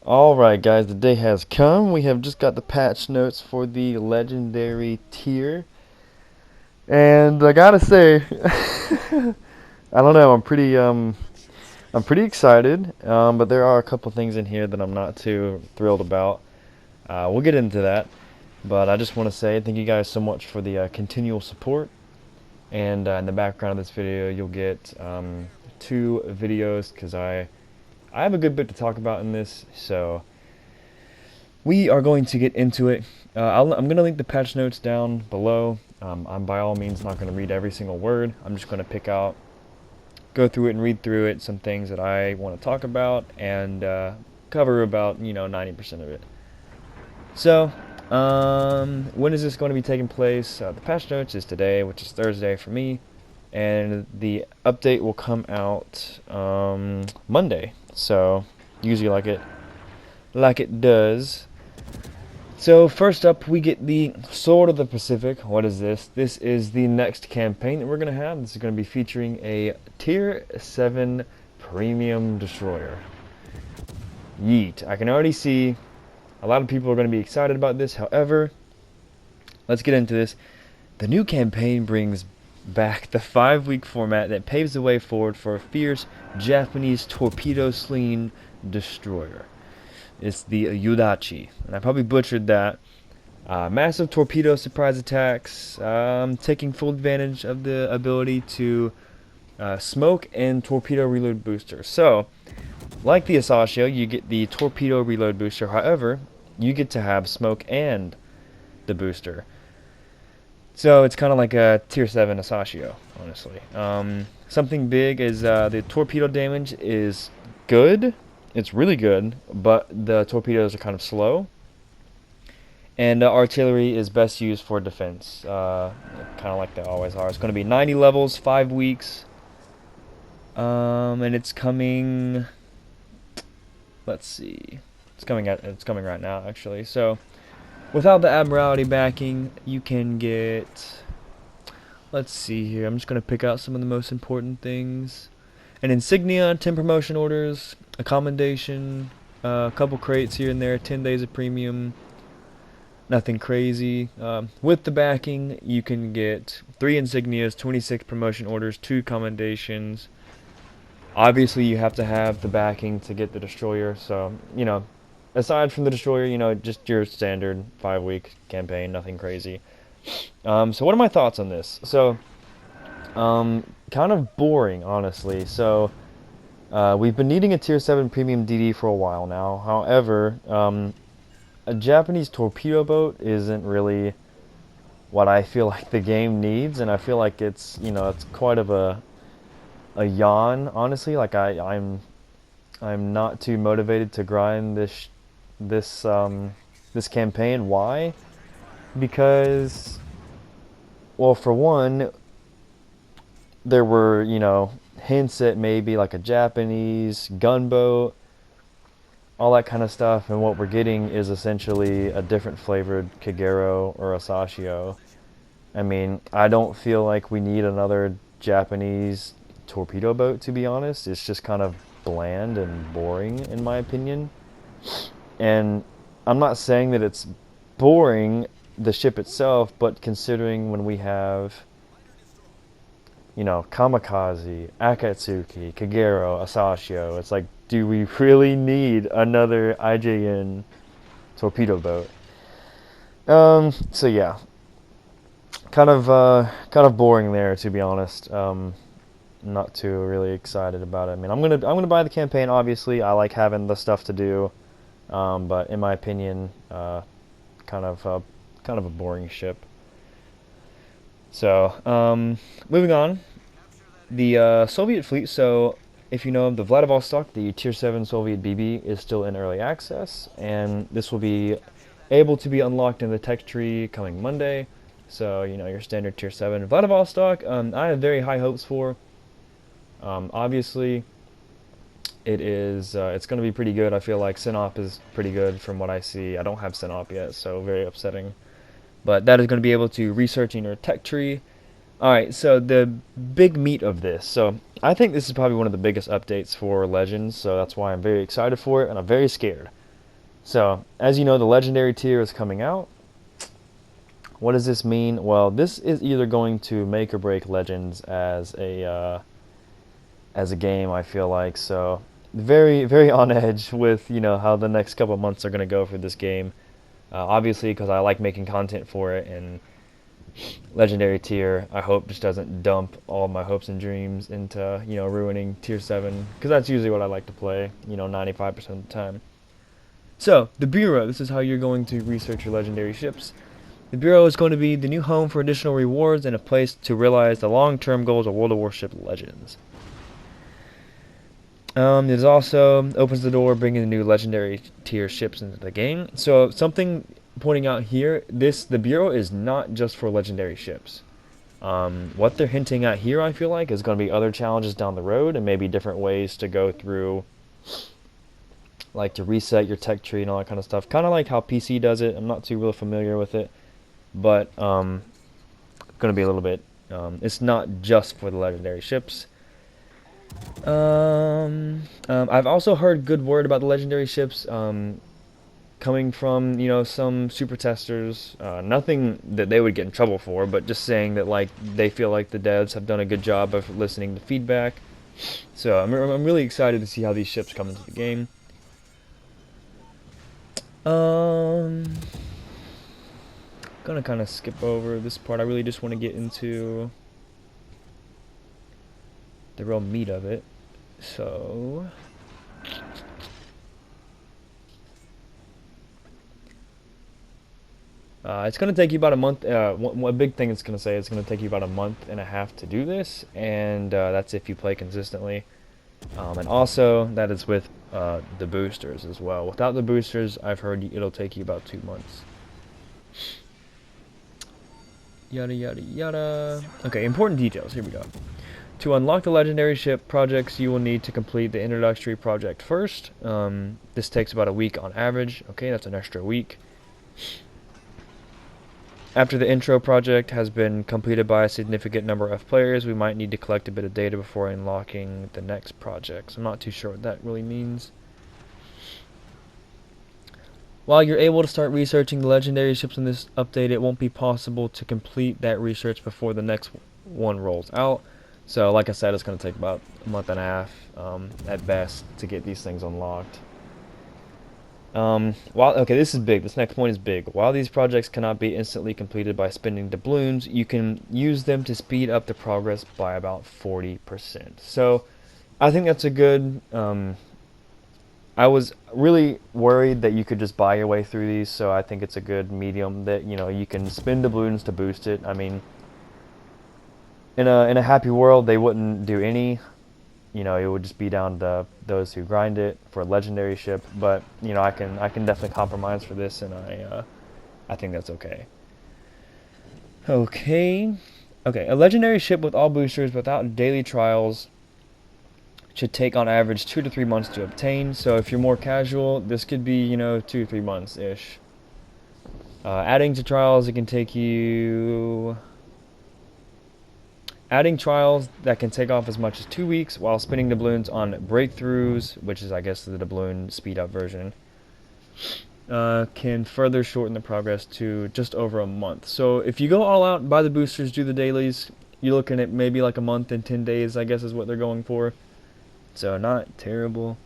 Alright guys, the day has come. We have just got the patch notes for the legendary tier. And I gotta say, I don't know, I'm pretty excited, but there are a couple things in here that I'm not too thrilled about. We'll get into that, but I just want to say thank you guys so much for the continual support. And in the background of this video, you'll get two videos because I have a good bit to talk about in this, so we are going to get into it. I'm going to link the patch notes down below. I'm by all means not going to read every single word. I'm just going to go through it and read through it, some things that I want to talk about, and cover about 90% of it. So, when is this going to be taking place? The patch notes is today, which is Thursday for me, and the update will come out Monday. So, usually like it does. So first up, we get the Sword of the Pacific. What is this? This is the next campaign that we're going to have. This is going to be featuring a Tier 7 Premium Destroyer. Yeet. I can already see a lot of people are going to be excited about this. However, let's get into this. The new campaign brings back the 5-week format that paves the way forward for a fierce Japanese torpedo-slinging destroyer. It's the Yudachi, and I probably butchered that. Massive torpedo surprise attacks, taking full advantage of the ability to smoke and torpedo reload booster. So, like the Asashio, you get the torpedo reload booster. However, you get to have smoke and the booster. So it's kind of like a tier 7 Asashio, honestly. Something big is the torpedo damage is good. It's really good, but the torpedoes are kind of slow. And artillery is best used for defense, kind of like they always are. It's going to be 90 levels, 5 weeks, and it's coming. Let's see, it's coming right now actually. So, without the Admiralty backing, you can get. Let's see here. I'm just going to pick out some of the most important things. An insignia, 10 promotion orders, a commendation, a couple crates here and there, 10 days of premium. Nothing crazy. With the backing, you can get 3 insignias, 26 promotion orders, 2 commendations. Obviously, you have to have the backing to get the destroyer. So, aside from the destroyer, just your standard 5-week campaign, nothing crazy. So what are my thoughts on this? So, kind of boring, honestly. So, we've been needing a Tier 7 Premium DD for a while now. However, a Japanese torpedo boat isn't really what I feel like the game needs, and I feel like it's quite of a yawn, honestly. Like I'm not too motivated to grind this campaign. Why? Because, well, for one, there were hints at maybe like a Japanese gunboat, all that kind of stuff, and what we're getting is essentially a different flavored Kagero or Asashio. I mean, I don't feel like we need another Japanese torpedo boat, to be honest. It's just kind of bland and boring, in my opinion. And I'm not saying that it's boring, the ship itself, but considering when we have, Kamikaze, Akatsuki, Kagero, Asashio, it's like, do we really need another IJN torpedo boat? So yeah, kind of boring there, to be honest. Not too really excited about it. I mean, I'm gonna buy the campaign. Obviously, I like having the stuff to do, but in my opinion, kind of a boring ship. So, moving on, the Soviet fleet. So, if you know the Vladivostok, the Tier 7 Soviet BB is still in early access, and this will be able to be unlocked in the tech tree coming Monday. So, your standard Tier 7 Vladivostok, I have very high hopes for. Obviously, it's going to be pretty good. I feel like Sinop is pretty good from what I see. I don't have Sinop yet, so very upsetting. But that is going to be able to research in your tech tree. Alright, so the big meat of this. So I think this is probably one of the biggest updates for Legends, so that's why I'm very excited for it, and I'm very scared. So, as you know, the legendary tier is coming out. What does this mean? Well, this is either going to make or break Legends as a game, I feel like. So, very, very on edge with, how the next couple months are going to go for this game. Obviously, because I like making content for it, and legendary tier, I hope, just doesn't dump all my hopes and dreams into, ruining tier 7, because that's usually what I like to play, 95% of the time. So, the Bureau, this is how you're going to research your legendary ships. The Bureau is going to be the new home for additional rewards and a place to realize the long-term goals of World of Warship Legends. It also opens the door, bringing the new legendary tier ships into the game. So something pointing out here, the Bureau is not just for legendary ships. What they're hinting at here, I feel like, is going to be other challenges down the road and maybe different ways to go through, like to reset your tech tree and all that kind of stuff. Kind of like how PC does it. I'm not too really familiar with it, but going to be a little bit. It's not just for the legendary ships. I've also heard good word about the legendary ships coming from some super testers. Nothing that they would get in trouble for, but just saying that like they feel like the devs have done a good job of listening to feedback. So I'm really excited to see how these ships come into the game. Gonna kind of skip over this part. I really just want to get into the real meat of it. So it's going to take you about a month. One big thing it's going to say is going to take you about a month and a half to do this, and that's if you play consistently. And also, that is with the boosters as well. Without the boosters, I've heard it'll take you about 2 months. Yada yada yada. Okay, important details. Here we go. To unlock the legendary ship projects, you will need to complete the introductory project first. This takes about a week on average. Okay, that's an extra week. After the intro project has been completed by a significant number of players, we might need to collect a bit of data before unlocking the next project. So I'm not too sure what that really means. While you're able to start researching the legendary ships in this update, it won't be possible to complete that research before the next one rolls out. So like I said, it's going to take about a month and a half at best to get these things unlocked. Okay, this is big. This next point is big. While these projects cannot be instantly completed by spending doubloons, you can use them to speed up the progress by about 40%. So I think that's a good... I was really worried that you could just buy your way through these, so I think it's a good medium that you can spend doubloons to boost it. I mean, in a happy world, they wouldn't do any. It would just be down to those who grind it for a legendary ship. But I can definitely compromise for this, and I think that's okay. Okay. A legendary ship with all boosters without daily trials should take on average 2 to 3 months to obtain. So if you're more casual, this could be 2 to 3 months ish. Adding to trials, it can take you. Adding trials that can take off as much as 2 weeks, while spinning doubloons on breakthroughs, which is I guess the doubloon speed up version, can further shorten the progress to just over a month. So if you go all out, buy the boosters, do the dailies, you're looking at maybe like a month and 10 days, I guess is what they're going for. So not terrible.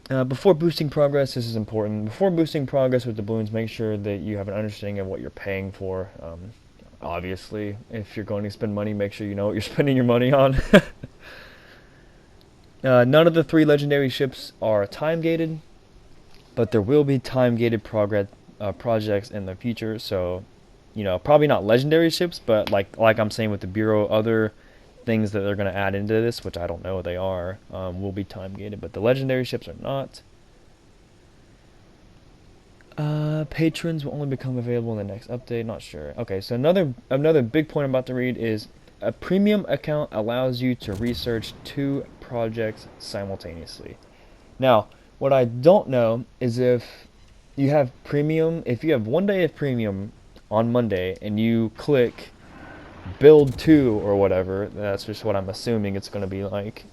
Before boosting progress, this is important. Before boosting progress with doubloons, make sure that you have an understanding of what you're paying for. Obviously, if you're going to spend money, make sure you know what you're spending your money on. None of the 3 legendary ships are time-gated, but there will be time-gated projects in the future. So, probably not legendary ships, but like I'm saying with the Bureau, other things that they're going to add into this, which I don't know what they are, will be time-gated, but the legendary ships are not. Patrons will only become available in the next update. Not sure. Okay, so another big point I'm about to read is a premium account allows you to research 2 projects simultaneously. Now, what I don't know is if you have premium, if you have 1 day of premium on Monday and you click build 2 or whatever, that's just what I'm assuming it's going to be like.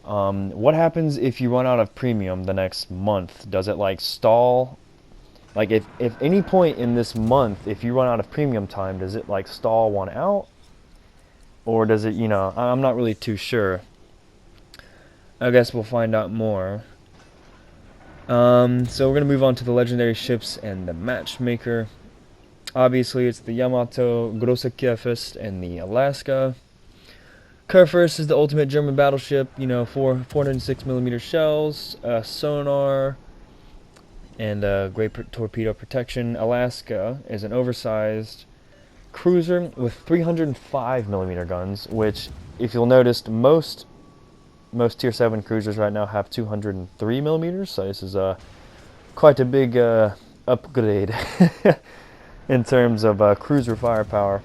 What happens if you run out of premium the next month? Does it like stall? Like if any point in this month, if you run out of premium time, does it like stall one out? Or does it, I'm not really too sure. I guess we'll find out more. So we're going to move on to the legendary ships and the matchmaker. Obviously, it's the Yamato, Große and the Alaska. Kurfürst is the ultimate German battleship, 406mm shells, sonar, and great torpedo protection. Alaska is an oversized cruiser with 305mm guns, which, if you'll notice, most Tier 7 cruisers right now have 203mm, so this is quite a big upgrade in terms of cruiser firepower.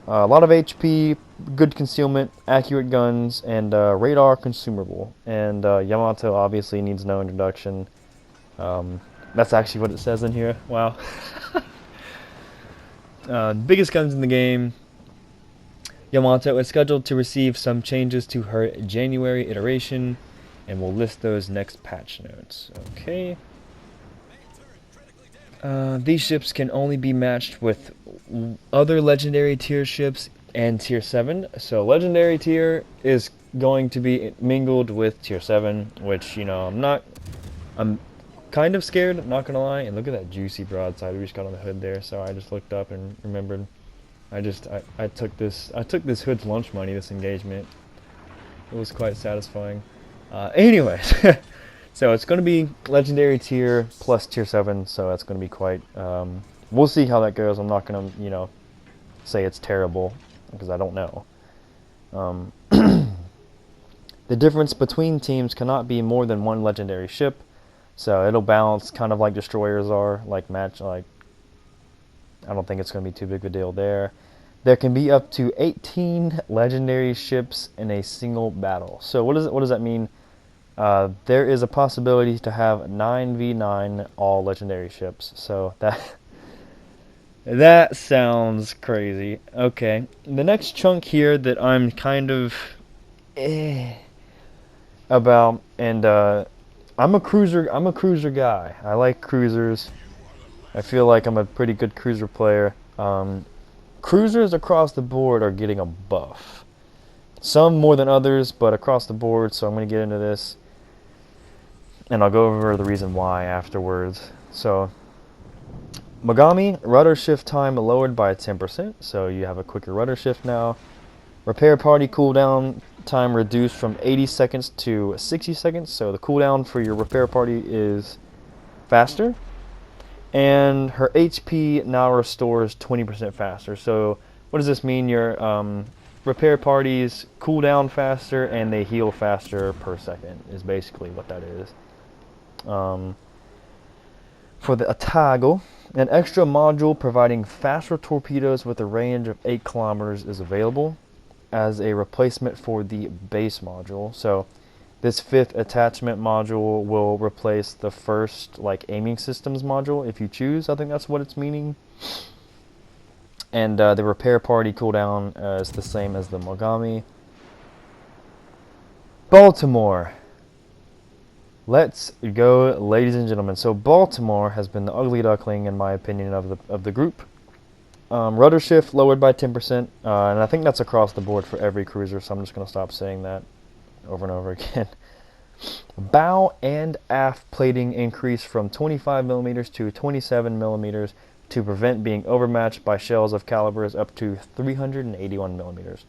A lot of HP, good concealment, accurate guns, and radar consumable. And Yamato obviously needs no introduction. That's actually what it says in here. Wow. Biggest guns in the game. Yamato is scheduled to receive some changes to her January iteration, and we'll list those next patch notes. Okay. These ships can only be matched with other legendary tier ships and tier 7. So legendary tier is going to be mingled with tier 7, which, I'm kind of scared, not gonna lie. And look at that juicy broadside we just got on the hood there. So I just looked up and remembered I took this hood's lunch money, this engagement. It was quite satisfying. Anyways, so it's going to be legendary tier plus tier 7, so that's going to be quite, we'll see how that goes. I'm not going to, say it's terrible, because I don't know. The difference between teams cannot be more than one legendary ship, so it'll balance kind of like destroyers are, I don't think it's going to be too big of a deal there. There can be up to 18 legendary ships in a single battle. So what does that mean? There is a possibility to have 9v9 all legendary ships. So that sounds crazy. Okay, the next chunk here that I'm kind of about, and I'm a cruiser guy. I like cruisers. I feel like I'm a pretty good cruiser player. Cruisers across the board are getting a buff. Some more than others, but across the board, so I'm going to get into this. And I'll go over the reason why afterwards. So, Mogami, rudder shift time lowered by 10%, so you have a quicker rudder shift now. Repair party cooldown time reduced from 80 seconds to 60 seconds, so the cooldown for your repair party is faster. And her HP now restores 20% faster. So what does this mean? Your repair parties cool down faster and they heal faster per second is basically what that is. For the Atago, an extra module providing faster torpedoes with a range of 8 kilometers is available as a replacement for the base module. So this 5th attachment module will replace the first aiming systems module if you choose. I think that's what it's meaning. And the repair party cooldown is the same as the Mogami. Baltimore. Let's go, ladies and gentlemen. So Baltimore has been the ugly duckling, in my opinion, of the group. Rudder shift lowered by 10%, and I think that's across the board for every cruiser, so I'm just going to stop saying that over and over again. Bow and aft plating increased from 25mm to 27mm to prevent being overmatched by shells of calibers up to 381mm.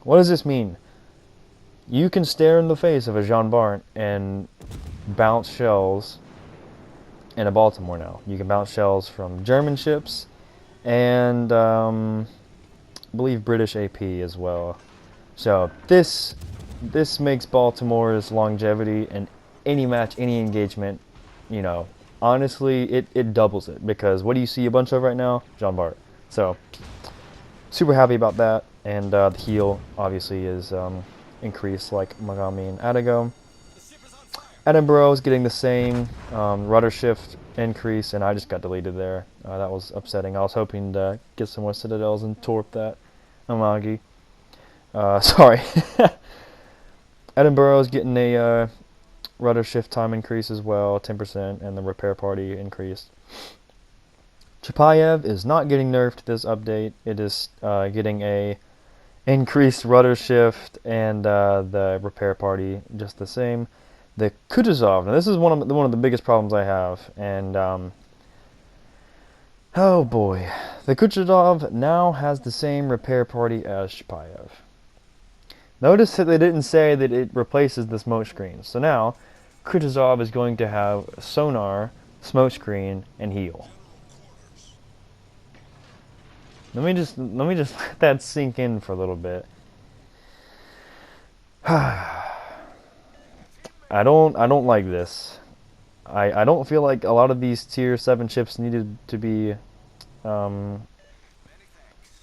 What does this mean? You can stare in the face of a Jean Bart and bounce shells in a Baltimore now. You can bounce shells from German ships and I believe British AP as well. So this makes Baltimore's longevity in any match, any engagement, honestly, it doubles it, because what do you see a bunch of right now? Jean Bart. So super happy about that, and the heal obviously is increased like Mogami and Atago. Edinburgh is getting the same rudder shift increase, and I just got deleted there. That was upsetting. I was hoping to get some more citadels and torp that Amagi. Sorry. Edinburgh's getting a rudder shift time increase as well, 10%, and the repair party increased. Chapayev is not getting nerfed this update. It is getting a increased rudder shift and the repair party just the same. The Kutuzov, now this is one of the biggest problems I have, and oh boy, the Kutuzov now has the same repair party as Chapayev. Notice that they didn't say that it replaces the smoke screen. So now, Kutuzov is going to have sonar, smoke screen, and heal. Let me just let that sink in for a little bit. I don't like this. I don't feel like a lot of these tier 7 ships needed to be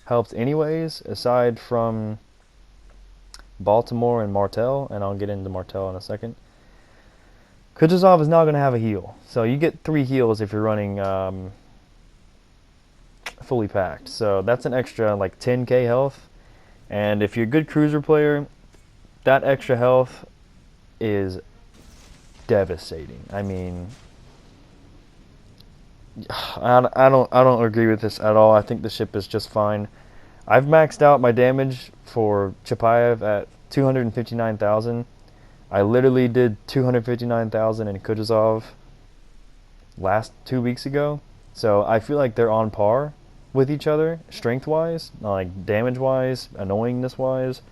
helped anyways, aside from Baltimore and Martel, and I'll get into Martel in a second. Kutuzov is now going to have a heal. So you get 3 heals if you're running fully packed. So that's an extra like 10k health. And if you're a good cruiser player, that extra health is devastating. I mean, I don't agree with this at all. I think the ship is just fine. I've maxed out my damage for Chapayev at 259,000. I literally did 259,000 in Kutuzov last 2 weeks ago. So I feel like they're on par with each other, strength-wise, like damage-wise, annoyingness-wise.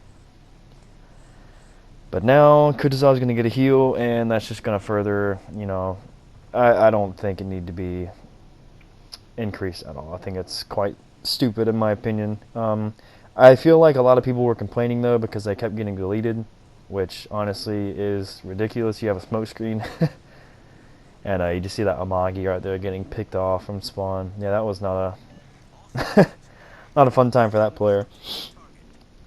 But now Kutuzov's going to get a heal, and that's just going to further, you know, I don't think it need to be increased at all. I think it's quite stupid in my opinion. I feel like a lot of people were complaining though because they kept getting deleted, which honestly is ridiculous. You have a smoke screen and you just see that Amagi right there getting picked off from spawn. Yeah, that was not a not a fun time for that player.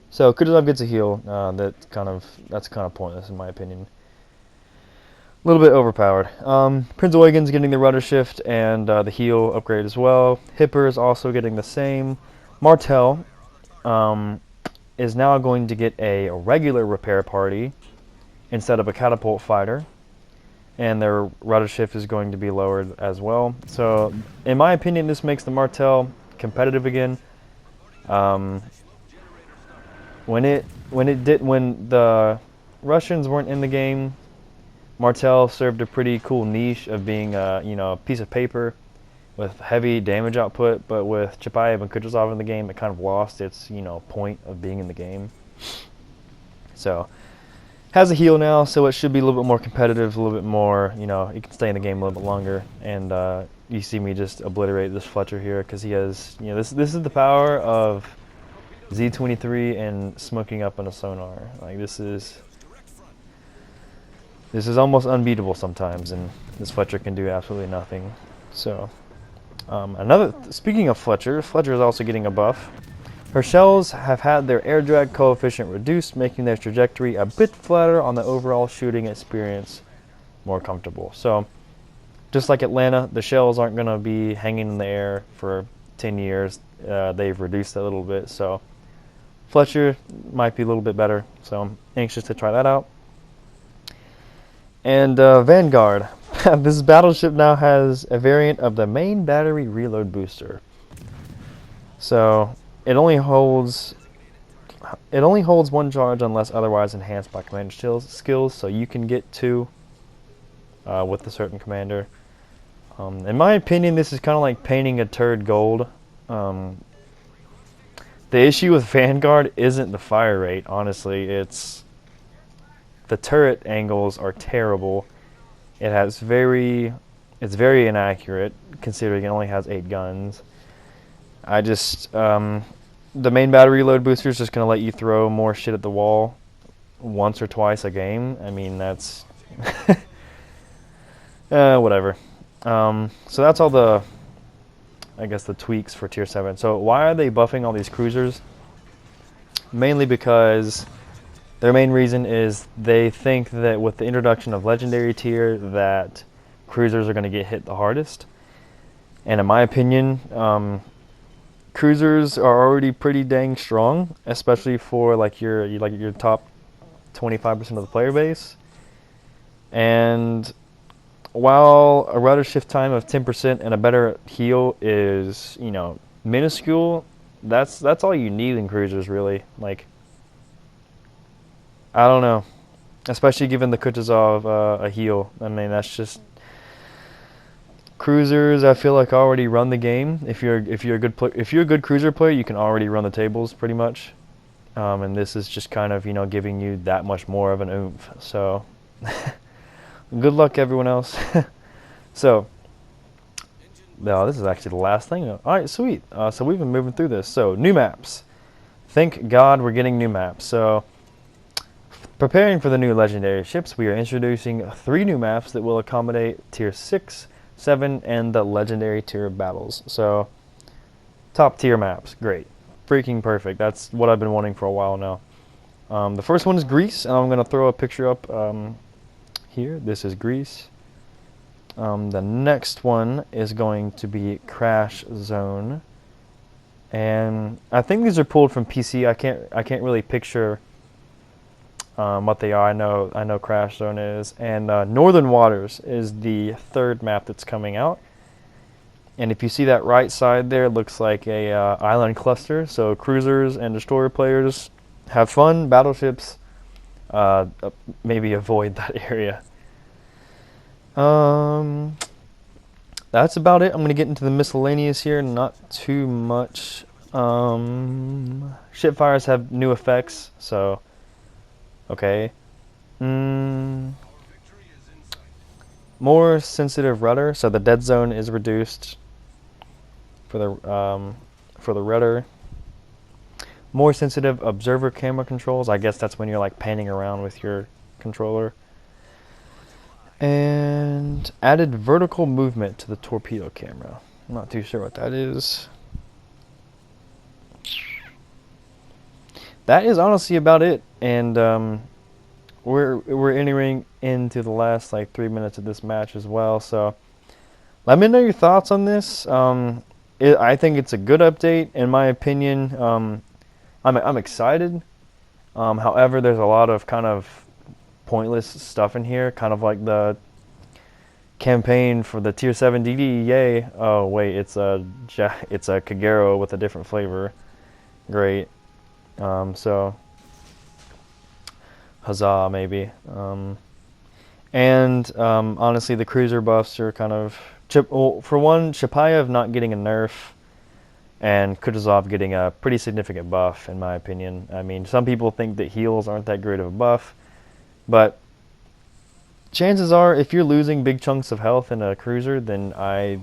So Kutuzov gets a heal. That's kind of pointless in my opinion. A little bit overpowered. Prince Eugen's getting the rudder shift and the heal upgrade as well. Hipper is also getting the same. Martel is now going to get a regular repair party instead of a catapult fighter. And their rudder shift is going to be lowered as well. So, in my opinion, this makes the Martel competitive again. When the Russians weren't in the game, Martel served a pretty cool niche of being a piece of paper with heavy damage output, but with Chapayev and Kutuzov in the game, it kind of lost its point of being in the game. So has a heal now, so it should be a little bit more competitive, a little bit more, it can stay in the game a little bit longer. And you see me just obliterate this Fletcher here because he has, this is the power of Z23 and smoking up on a sonar. Like this is almost unbeatable sometimes, and this Fletcher can do absolutely nothing. So, speaking of Fletcher, Fletcher is also getting a buff. Her shells have had their air drag coefficient reduced, making their trajectory a bit flatter on the overall shooting experience more comfortable. So, just like Atlanta, the shells aren't going to be hanging in the air for 10 years. They've reduced a little bit, so Fletcher might be a little bit better. So, I'm anxious to try that out. And Vanguard. This battleship now has a variant of the main battery reload booster. So it only holds 1 charge unless otherwise enhanced by commander skills. So you can get 2 with a certain commander. In my opinion, this is kind of like painting a turd gold. The issue with Vanguard isn't the fire rate. Honestly, it's the turret angles are terrible. It's very inaccurate considering it only has 8 guns. The main battery load booster is just going to let you throw more shit at the wall once or twice a game. I mean, that's whatever. So that's all the tweaks for tier 7. So why are they buffing all these cruisers? Mainly because their main reason is they think that with the introduction of legendary tier that cruisers are going to get hit the hardest. And in my opinion, cruisers are already pretty dang strong, especially for like your top 25% of the player base. And while a rudder shift time of 10% and a better heal is, you know, minuscule, that's all you need in cruisers, really. Like, I don't know, especially given the Kutuzov a heal. I mean, that's just cruisers. I feel like already run the game. If you're a good cruiser player, you can already run the tables pretty much. And this is just kind of, you know, giving you that much more of an oomph. So, good luck, everyone else. So, no, this is actually the last thing. All right, sweet. So we've been moving through this. So, new maps. Thank God we're getting new maps. So, preparing for the new legendary ships, we are introducing 3 new maps that will accommodate tier 6, 7, and the legendary tier battles. So, top tier maps, great. Freaking perfect. That's what I've been wanting for a while now. The first one is Greece, and I'm going to throw a picture up here. This is Greece. The next one is going to be Crash Zone, and I think these are pulled from PC. I can't really picture what they are. I know Crash Zone is, and Northern Waters is the 3rd map that's coming out. And if you see that right side there, it looks like a island cluster. So cruisers and destroyer players have fun. Battleships, maybe avoid that area. That's about it. I'm going to get into the miscellaneous here. Not too much. Shipfires have new effects, so okay. More sensitive rudder, so the dead zone is reduced for the rudder. More sensitive observer camera controls. I guess that's when you're like panning around with your controller. And added vertical movement to the torpedo camera. I'm not too sure what that is. That is honestly about it. And we're entering into the last like 3 minutes of this match as well. So let me know your thoughts on this. I think it's a good update, in my opinion. I'm excited. However, there's a lot of kind of pointless stuff in here, kind of like the campaign for the tier 7 DD. Yay! Oh wait, it's a Kagero with a different flavor. Great. So huzzah, maybe. Honestly, the cruiser buffs are kind of for one, Chapayev not getting a nerf, and Kutuzov getting a pretty significant buff, in my opinion. I mean, some people think that heals aren't that great of a buff, but chances are, if you're losing big chunks of health in a cruiser, then I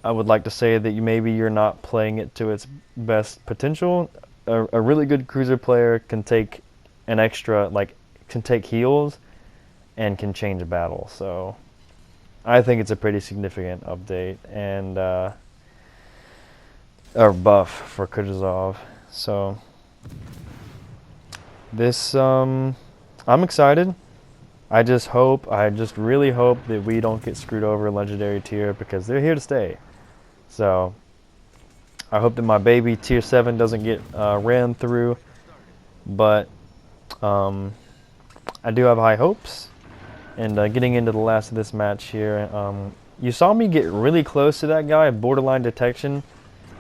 would like to say that maybe you're not playing it to its best potential. A really good cruiser player can take an extra, can take heals and can change a battle. So I think it's a pretty significant update and or buff for Kutuzov. So this, I'm excited. I just really hope that we don't get screwed over in Legendary tier, because they're here to stay. So I hope that my baby tier 7 doesn't get ran through, but I do have high hopes. And getting into the last of this match here, you saw me get really close to that guy, borderline detection,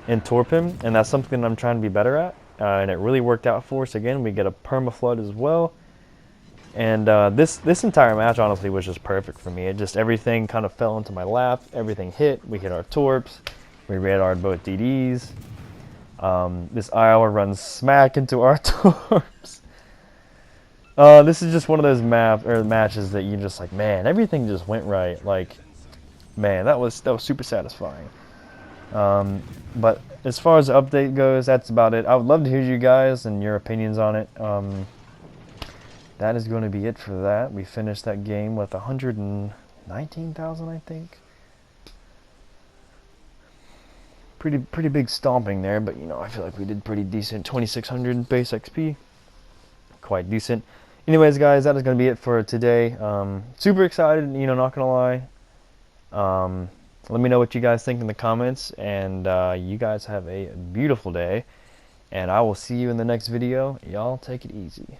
and torp him, and that's something I'm trying to be better at, and it really worked out for us. Again, we get a perma-flood as well, and this entire match honestly was just perfect for me. It just, everything kind of fell into my lap, everything hit, we hit our torps, we red our both DDs, this Iowa runs smack into our torps. This is just one of those matches that you just like, man, everything just went right. Like, man, that was super satisfying. But as far as the update goes, that's about it. I would love to hear you guys and your opinions on it. That is going to be it for that. We finished that game with 119,000, I think. Pretty big stomping there, but you know, I feel like we did pretty decent. 2,600 base XP, quite decent. Anyways, guys, that is going to be it for today. Super excited, you know, not gonna lie. Let me know what you guys think in the comments, and you guys have a beautiful day, and I will see you in the next video. Y'all take it easy.